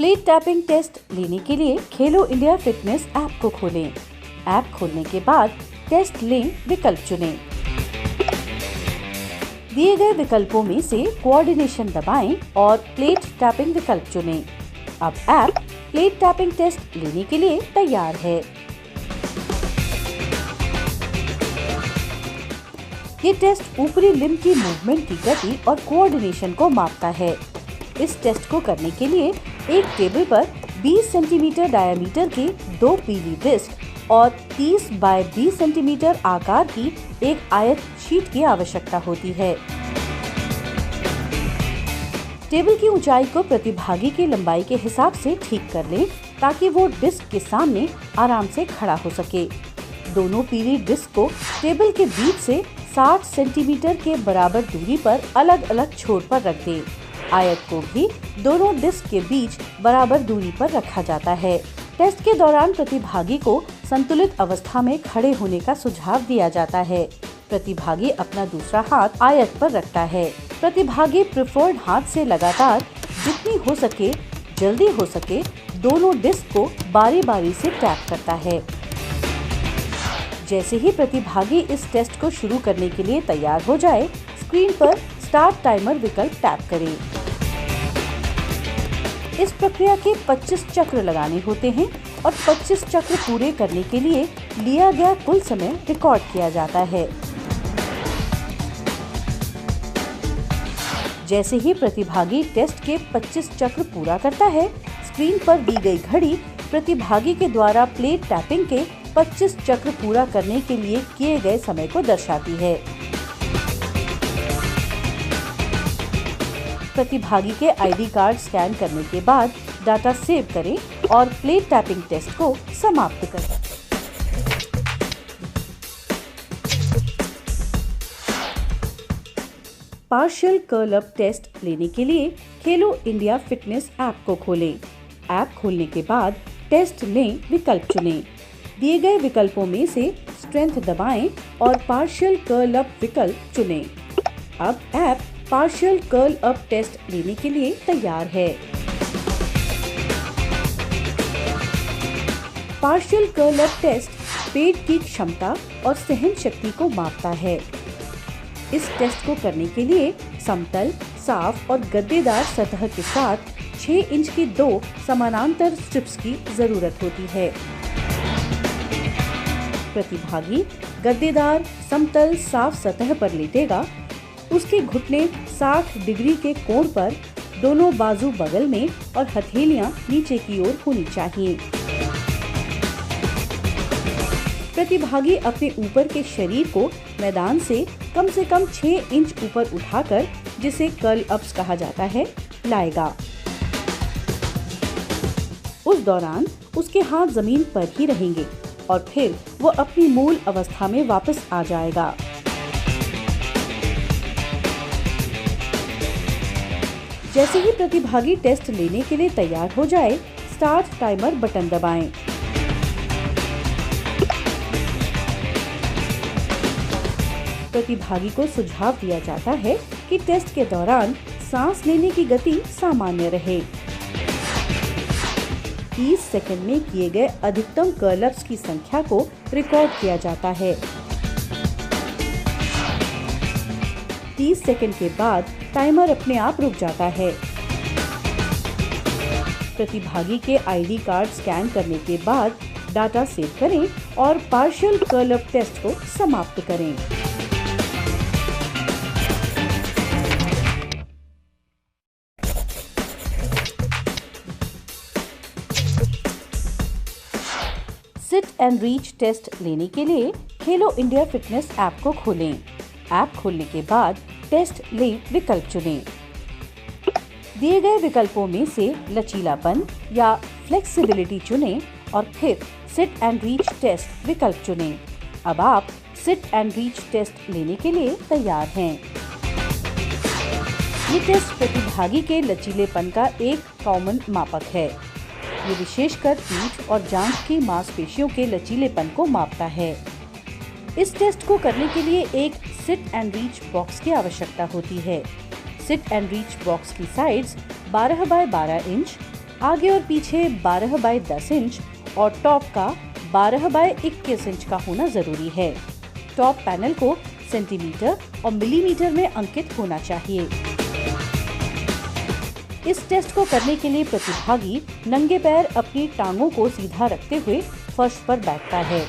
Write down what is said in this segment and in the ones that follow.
Plate tapping test लेने के लिए खेलो इंडिया फिटनेस ऐप को खोलें। ऐप खोलने के बाद टेस्ट लें विकल्प चुनें। दिए गए विकल्पों में से कोऑर्डिनेशन दबाएं और प्लेट टैपिंग विकल्प चुनें। अब ऐप प्लेट टैपिंग टेस्ट लेने के लिए तैयार है। ये टेस्ट ऊपरी लिम्ब की मूवमेंट की गति और कोऑर्डिनेशन को मापता है। इस टेस्ट को करने के लिए एक टेबल पर 20 सेंटीमीटर डायमीटर की 2 पीली डिस्क और 30 बाय 20 सेंटीमीटर आकार की एक आयत शीट की आवश्यकता होती है। टेबल की ऊंचाई को प्रतिभागी की लंबाई के हिसाब से ठीक कर लें ताकि वो डिस्क के सामने आराम से खड़ा हो सके। दोनों पीली डिस्क को टेबल के बीच से 60 सेंटीमीटर के बराबर दूरी पर अलग अलग छोर पर रख दें। आयत को भी दोनों डिस्क के बीच बराबर दूरी पर रखा जाता है। टेस्ट के दौरान प्रतिभागी को संतुलित अवस्था में खड़े होने का सुझाव दिया जाता है। प्रतिभागी अपना दूसरा हाथ आयत पर रखता है। प्रतिभागी प्रेफर्ड हाथ से लगातार जितनी हो सके जल्दी हो सके दोनों डिस्क को बारी बारी से टैप करता है। जैसे ही प्रतिभागी इस टेस्ट को शुरू करने के लिए तैयार हो जाए, स्क्रीन पर स्टार्ट टाइमर विकल्प टैप करें। इस प्रक्रिया के 25 चक्र लगाने होते हैं और 25 चक्र पूरे करने के लिए लिया गया कुल समय रिकॉर्ड किया जाता है। जैसे ही प्रतिभागी टेस्ट के 25 चक्र पूरा करता है, स्क्रीन पर दी गई घड़ी प्रतिभागी के द्वारा प्लेट टैपिंग के 25 चक्र पूरा करने के लिए किए गए समय को दर्शाती है। प्रतिभागी के आईडी कार्ड स्कैन करने के बाद डाटा सेव करें और प्लेट टैपिंग टेस्ट को समाप्त करें। पार्शियल कर्ल अप टेस्ट लेने के लिए खेलो इंडिया फिटनेस ऐप को खोलें। ऐप खोलने के बाद टेस्ट लें विकल्प चुनें। दिए गए विकल्पों में से स्ट्रेंथ दबाएं और पार्शियल कर्ल अप विकल्प चुनें। अब app partial curl up test लेने के लिए तैयार है। पार्शियल कर्ल अप टेस्ट पेट की क्षमता और सहन शक्ति को मापता है। इस टेस्ट को करने के लिए समतल, साफ और गद्देदार सतह के साथ 6 इंच की 2 समानांतर स्ट्रिप्स की जरूरत होती है। प्रतिभागी गद्देदार, समतल, साफ सतह पर लेटेगा। उसके घुटने 60 डिग्री के कोण पर, दोनों बाजू बगल में और हथेलियां नीचे की ओर होनी चाहिए। प्रतिभागी अपने ऊपर के शरीर को मैदान से कम 6 इंच ऊपर उठाकर, जिसे कर्ल अप्स कहा जाता है, लाएगा। उस दौरान उसके हाथ जमीन पर ही रहेंगे और फिर वो अपनी मूल अवस्था में वापस आ जाएगा। जैसे ही प्रतिभागी टेस्ट लेने के लिए तैयार हो जाए, स्टार्ट टाइमर बटन दबाएं। प्रतिभागी को सुझाव दिया जाता है कि टेस्ट के दौरान सांस लेने की गति सामान्य रहे। 30 सेकंड में किए गए अधिकतम कर्ल अप्स की संख्या को रिकॉर्ड किया जाता है। 30 सेकंड के बाद टाइमर अपने आप रुक जाता है। प्रतिभागी के आईडी कार्ड स्कैन करने के बाद डाटा सेव करें और पार्शियल कर्ल अप टेस्ट को समाप्त करें। सिट एंड रीच टेस्ट लेने के लिए खेलो इंडिया फिटनेस ऐप को खोलें। ऐप खोलने के बाद टेस्ट लें विकल्प चुनें। दिए गए विकल्पों में से लचीलापन या फ्लेक्सिबिलिटी चुनें और फिर सिट एंड रीच टेस्ट विकल्प चुनें। अब आप सिट एंड रीच टेस्ट लेने के लिए तैयार हैं। ये टेस्ट प्रतिभागी के लचीलेपन का एक कॉमन मापक है। ये विशेषकर पीठ और जांघ की मांसपेशियों के लचीलेपन को मापता है। इस टेस्ट को करने के लिए एक सिट एंड रीच बॉक्स की आवश्यकता होती है। सिट एंड रीच बॉक्स की साइड्स 12 बाय 12 इंच, आगे और पीछे 12 बाय 10 इंच और टॉप का 12 बाय 21 इंच का होना जरूरी है। टॉप पैनल को सेंटीमीटर और मिलीमीटर में अंकित होना चाहिए। इस टेस्ट को करने के लिए प्रतिभागी नंगे पैर अपनी टांगों को सीधा रखते हुए फर्श पर बैठता है।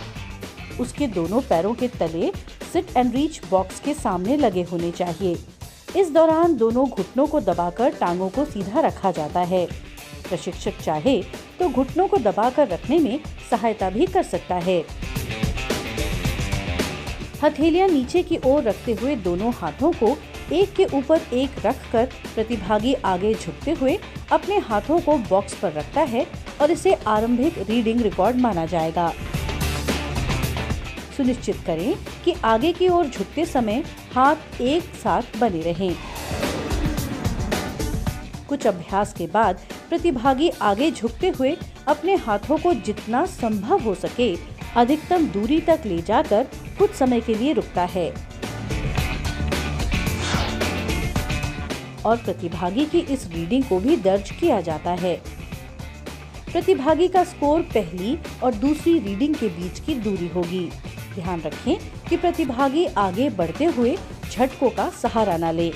उसके दोनों पैरों के तले सिट एंड रीच बॉक्स के सामने लगे होने चाहिए। इस दौरान दोनों घुटनों को दबाकर टांगों को सीधा रखा जाता है। प्रशिक्षक चाहे तो घुटनों को दबाकर रखने में सहायता भी कर सकता है। हथेलियां नीचे की ओर रखते हुए दोनों हाथों को एक के ऊपर एक रखकर प्रतिभागी आगे झुकते हुए अपने हाथों को बॉक्स पर रखता है और इसे आरंभिक रीडिंग रिकॉर्ड माना जाएगा। सुनिश्चित करें कि आगे की ओर झुकते समय हाथ एक साथ बने रहें। कुछ अभ्यास के बाद प्रतिभागी आगे झुकते हुए अपने हाथों को जितना संभव हो सके अधिकतम दूरी तक ले जाकर कुछ समय के लिए रुकता है और प्रतिभागी की इस रीडिंग को भी दर्ज किया जाता है। प्रतिभागी का स्कोर पहली और दूसरी रीडिंग के बीच की दूरी होगी। ध्यान रखें कि प्रतिभागी आगे बढ़ते हुए झटकों का सहारा न ले।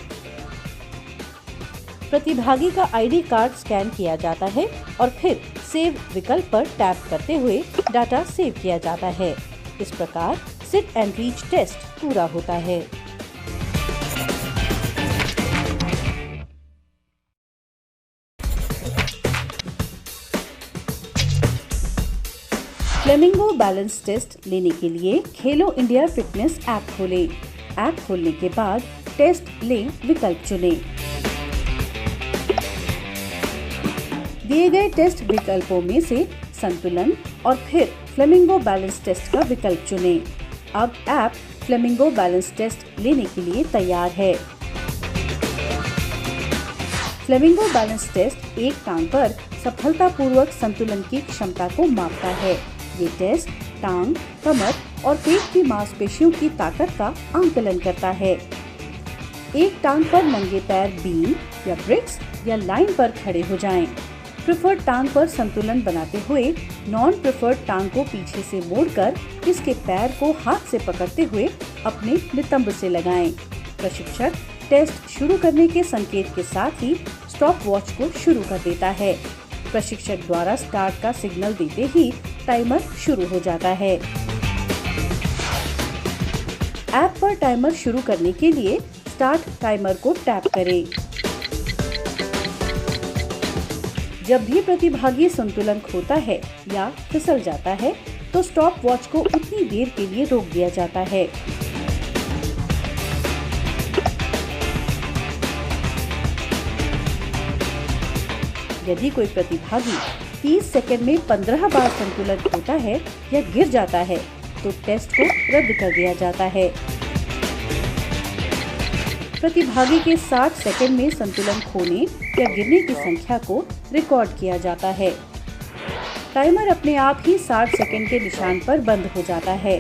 प्रतिभागी का आईडी कार्ड स्कैन किया जाता है और फिर सेव विकल्प पर टैप करते हुए डाटा सेव किया जाता है। इस प्रकार सिट एंड रीच टेस्ट पूरा होता है। फ्लेमिंगो बैलेंस टेस्ट लेने के लिए खेलो इंडिया फिटनेस ऐप खोलें। ऐप खोलने के बाद टेस्ट लें विकल्प चुनें। दिए गए टेस्ट विकल्पों में से संतुलन और फिर फ्लेमिंगो बैलेंस टेस्ट का विकल्प चुनें। अब ऐप फ्लेमिंगो बैलेंस टेस्ट लेने के लिए तैयार है। फ्लेमिंगो बैलेंस टेस्ट एक टांग पर सफलतापूर्वक संतुलन की क्षमता को मापता है। ये टेस्ट टांग, कमर और पेट की मांसपेशियों की ताकत का आंकलन करता है। एक टांग पर नंगे पैर बीम या ब्रिक्स या लाइन पर खड़े हो जाएं। प्रेफर्ड टांग पर संतुलन बनाते हुए नॉन प्रेफर्ड टांग को पीछे से मोड़कर इसके पैर को हाथ से पकड़ते हुए अपने नितंब से लगाएं। प्रशिक्षक टेस्ट शुरू करने के संकेत के साथ ही स्टॉप वॉच को शुरू कर देता है। प्रशिक्षक द्वारा स्टार्ट का सिग्नल देते ही टाइमर शुरू हो जाता है। ऐप पर टाइमर शुरू करने के लिए स्टार्ट टाइमर को टैप करें। जब भी प्रतिभागी संतुलन खोता है या फिसल जाता है तो स्टॉप वॉच को उतनी देर के लिए रोक दिया जाता है। यदि कोई प्रतिभागी 30 सेकंड में 15 बार संतुलन खोता है या गिर जाता है तो टेस्ट को रद्द कर दिया जाता है। प्रतिभागी के 60 सेकंड में संतुलन खोने या गिरने की संख्या को रिकॉर्ड किया जाता है। टाइमर अपने आप ही 60 सेकंड के निशान पर बंद हो जाता है।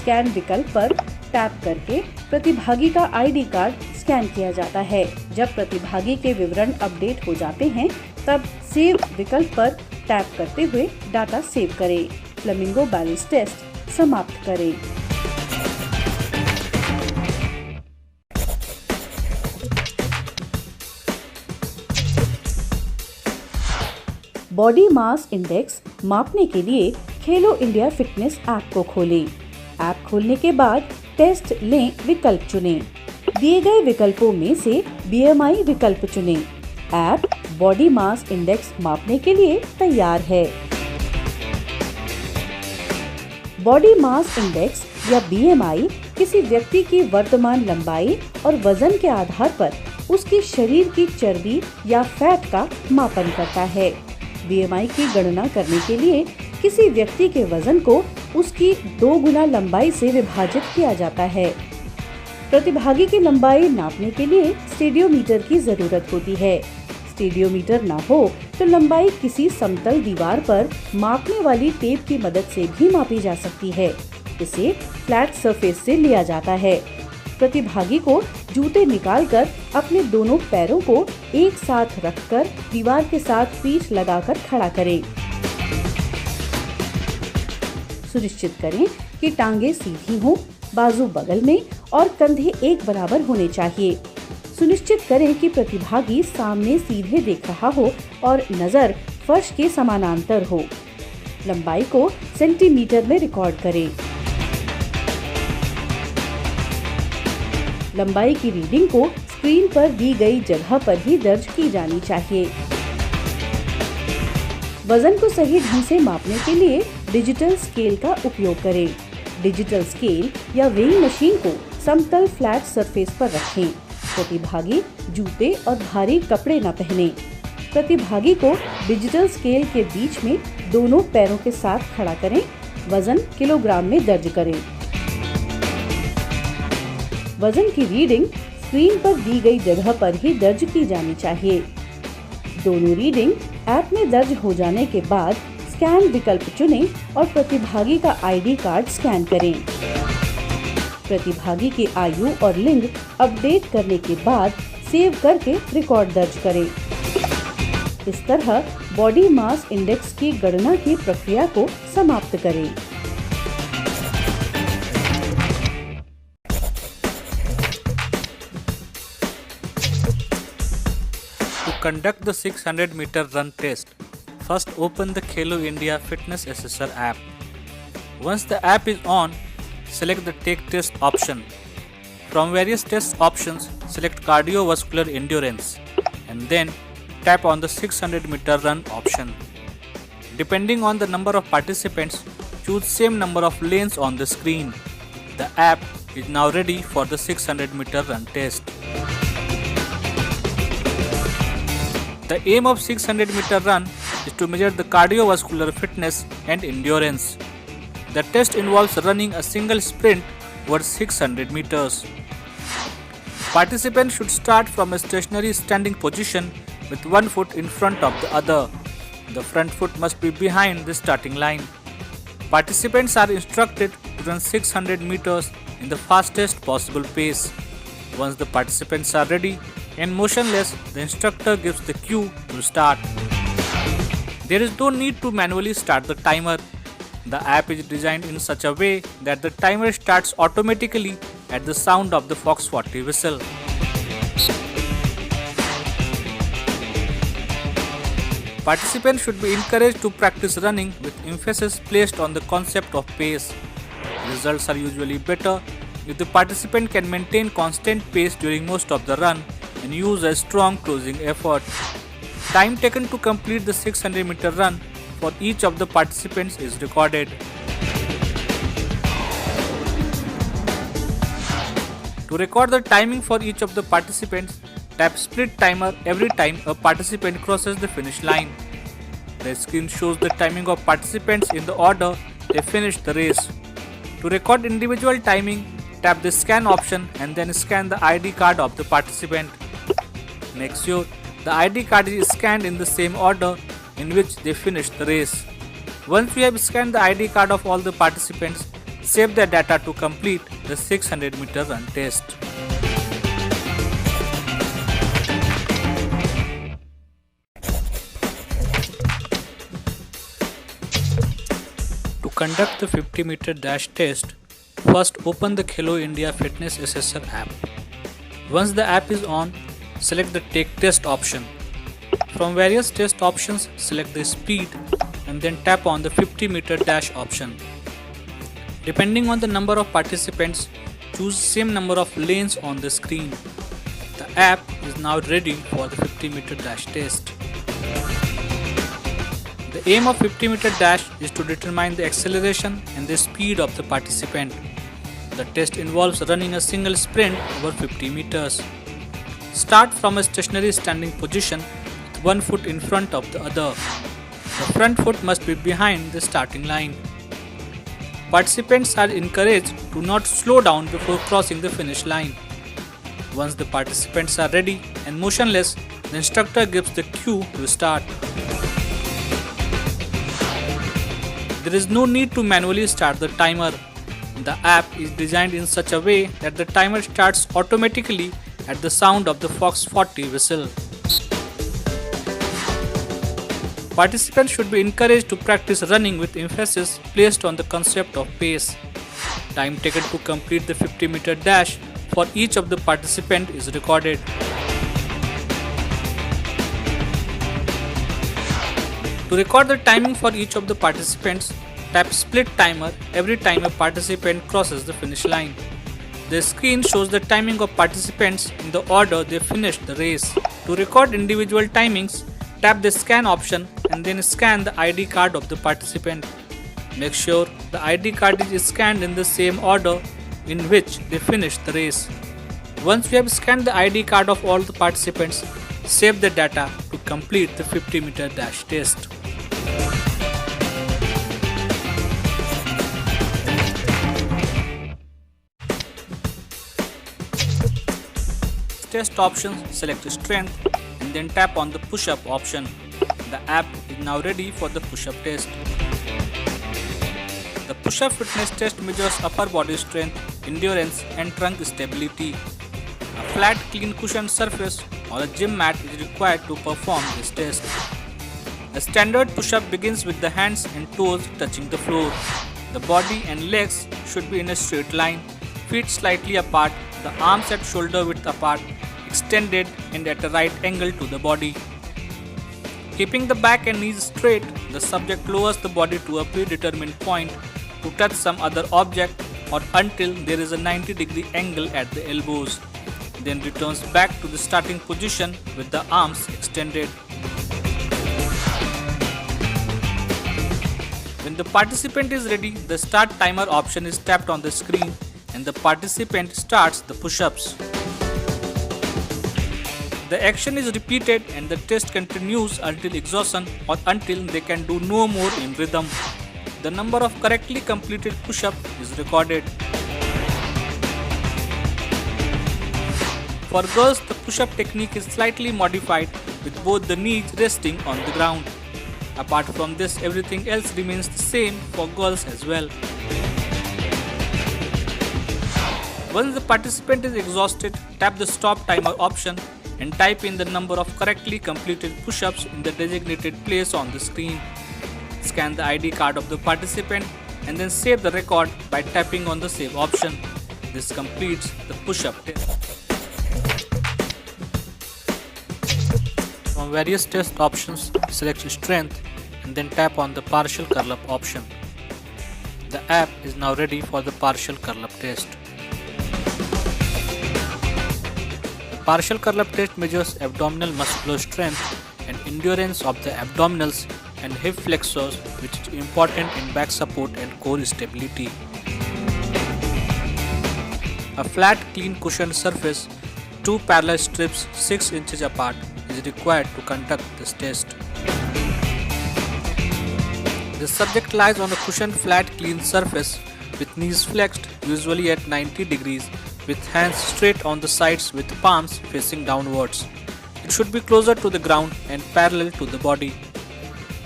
स्कैन विकल्प पर टैप करके प्रतिभागी का आईडी कार्ड स्कैन किया जाता है। जब प्रतिभागी के विवरण अपडेट हो जाते हैं तब सेव विकल्प पर टैप करते हुए डाटा सेव करें। फ्लेमिंगो बैलेंस टेस्ट समाप्त करें। बॉडी मास इंडेक्स मापने के लिए खेलो इंडिया फिटनेस ऐप को खोलें। ऐप खोलने के बाद टेस्ट लें विकल्प चुनें। दिए गए विकल्पों में से BMI विकल्प चुनें। ऐप बॉडी मास इंडेक्स मापने के लिए तैयार है। बॉडी मास इंडेक्स या BMI किसी व्यक्ति की वर्तमान लंबाई और वजन के आधार पर उसकी शरीर की चर्बी या फैट का मापन करता है। BMI की गणना करने के लिए किसी व्यक्ति के वजन को उसकी 2 गुना लंबाई से विभाजित किया जाता है। प्रतिभागी की लंबाई नापने के लिए स्टेडियोमीटर की जरूरत होती है। स्टेडियोमीटर ना हो तो लंबाई किसी समतल दीवार पर मापने वाली टेप की मदद से भी मापी जा सकती है। इसे फ्लैट सरफेस से लिया जाता है। प्रतिभागी को जूते निकालकर अपने दोनों पैरों को एक साथ रखकर दीवार के साथ पीठ लगाकर खड़ा करें। सुनिश्चित करें कि टांगे सीधी हों, बाजू बगल में और कंधे एक बराबर होने चाहिए। सुनिश्चित करें कि प्रतिभागी सामने सीधे देख रहा हो और नजर फर्श के समानांतर हो। लंबाई को सेंटीमीटर में रिकॉर्ड करें। लंबाई की रीडिंग को स्क्रीन पर दी गई जगह पर ही दर्ज की जानी चाहिए। वजन को सही ढंग से मापने के लिए डिजिटल स्केल का उपयोग करें। डिजिटल स्केल या वेइंग मशीन को समतल फ्लैट सरफेस पर रखें। प्रतिभागी जूते और भारी कपड़े न पहने। प्रतिभागी को डिजिटल स्केल के बीच में दोनों पैरों के साथ खड़ा करें। वजन किलोग्राम में दर्ज करें। वजन की रीडिंग स्क्रीन पर दी गई जगह पर ही दर्ज की जानी चाहिए। दोनों रीडिंग ऐप में दर्ज हो जाने के बाद स्कैन विकल्प चुनें और प्रतिभागी का आईडी कार्ड स्कैन करें। प्रतिभागी की आयु और लिंग अपडेट करने के बाद सेव करके रिकॉर्ड दर्ज करें। इस तरह बॉडी मास इंडेक्स की गणना की प्रक्रिया को समाप्त करें। To conduct the 600-meter run test, first open the Khelo India Fitness Assessor app. Once the app is on, select the Take Test option. From various test options, select Cardiovascular Endurance and then tap on the 600-meter run option. Depending on the number of participants, choose same number of lanes on the screen. The app is now ready for the 600-meter run test. The aim of 600-meter run is to measure the cardiovascular fitness and endurance. The test involves running a single sprint over 600 meters. Participants should start from a stationary standing position with one foot in front of the other. The front foot must be behind the starting line. Participants are instructed to run 600 meters in the fastest possible pace. Once the participants are ready and motionless, the instructor gives the cue to start. There is no need to manually start the timer. The app is designed in such a way that the timer starts automatically at the sound of the Fox 40 whistle. Participants should be encouraged to practice running with emphasis placed on the concept of pace. Results are usually better if the participant can maintain constant pace during most of the run and use a strong closing effort. Time taken to complete the 600-meter run for each of the participants is recorded. To record the timing for each of the participants, tap Split Timer every time a participant crosses the finish line. The screen shows the timing of participants in the order they finished the race. To record individual timing, tap the Scan option and then scan the ID card of the participant. Make sure the ID card is scanned in the same order in which they finished the race. Once you have scanned the ID card of all the participants, save the data to complete the 600-meter run test. To conduct the 50-meter dash test, first open the Khelo India Fitness Assessor app. Once the app is on, select the Take Test option. From various test options, select the speed and then tap on the 50-meter dash option. Depending on the number of participants, choose same number of lanes on the screen. The app is now ready for the 50-meter dash test. The aim of 50-meter dash is to determine the acceleration and the speed of the participant. The test involves running a single sprint over 50 meters. Start from a stationary standing position with one foot in front of the other. The front foot must be behind the starting line. Participants are encouraged to not slow down before crossing the finish line. Once the participants are ready and motionless, the instructor gives the cue to start. There is no need to manually start the timer. The app is designed in such a way that the timer starts automatically at the sound of the Fox 40 whistle. Participants should be encouraged to practice running with emphasis placed on the concept of pace. Time taken to complete the 50-meter dash for each of the participant is recorded. To record the timing for each of the participants, tap split timer every time a participant crosses the finish line. The screen shows the timing of participants in the order they finished the race. To record individual timings, tap the scan option and then scan the ID card of the participant. Make sure the ID card is scanned in the same order in which they finished the race. Once you have scanned the ID card of all the participants, save the data to complete the 50-meter dash test. Test options, select strength and then tap on the push-up option. The app is now ready for the push-up test. The push-up fitness test measures upper body strength, endurance and trunk stability. A flat, clean cushioned surface or a gym mat is required to perform this test. A standard push-up begins with the hands and toes touching the floor. The body and legs should be in a straight line, feet slightly apart, the arms at shoulder width apart, extended and at a right angle to the body. Keeping the back and knees straight, the subject lowers the body to a predetermined point to touch some other object or until there is a 90-degree angle at the elbows. Then returns back to the starting position with the arms extended. When the participant is ready, the start timer option is tapped on the screen and the participant starts the push-ups. The action is repeated and the test continues until exhaustion or until they can do no more in rhythm. The number of correctly completed push-ups is recorded. For girls, the push-up technique is slightly modified with both the knees resting on the ground. Apart from this, everything else remains the same for girls as well. Once the participant is exhausted, tap the stop timer option and type in the number of correctly completed push-ups in the designated place on the screen. Scan the ID card of the participant and then save the record by tapping on the save option. This completes the push-up test. From various test options, select strength and then tap on the partial curl-up option. The app is now ready for the partial curl-up test. Partial curl-up test measures abdominal muscular strength and endurance of the abdominals and hip flexors, which is important in back support and core stability. A flat, clean cushioned surface, 2 parallel strips 6 inches apart is required to conduct this test. The subject lies on a cushioned flat, clean surface with knees flexed, usually at 90 degrees, with hands straight on the sides with palms facing downwards. It should be closer to the ground and parallel to the body.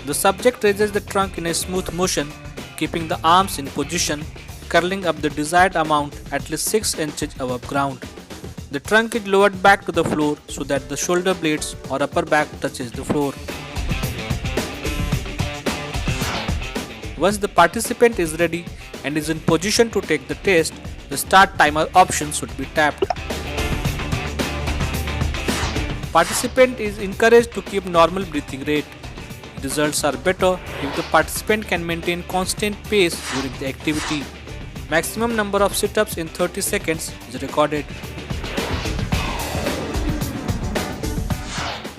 The subject raises the trunk in a smooth motion, keeping the arms in position, curling up the desired amount at least 6 inches above ground. The trunk is lowered back to the floor so that the shoulder blades or upper back touches the floor. Once the participant is ready and is in position to take the test, the start timer option should be tapped. Participant is encouraged to keep normal breathing rate. Results are better if the participant can maintain constant pace during the activity. Maximum number of sit-ups in 30 seconds is recorded.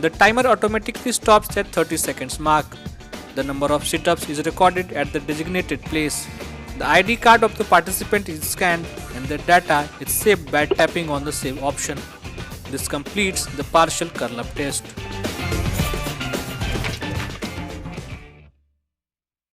The timer automatically stops at 30 seconds mark. The number of sit-ups is recorded at the designated place. The ID card of the participant is scanned and the data is saved by tapping on the save option. This completes the partial curl-up test.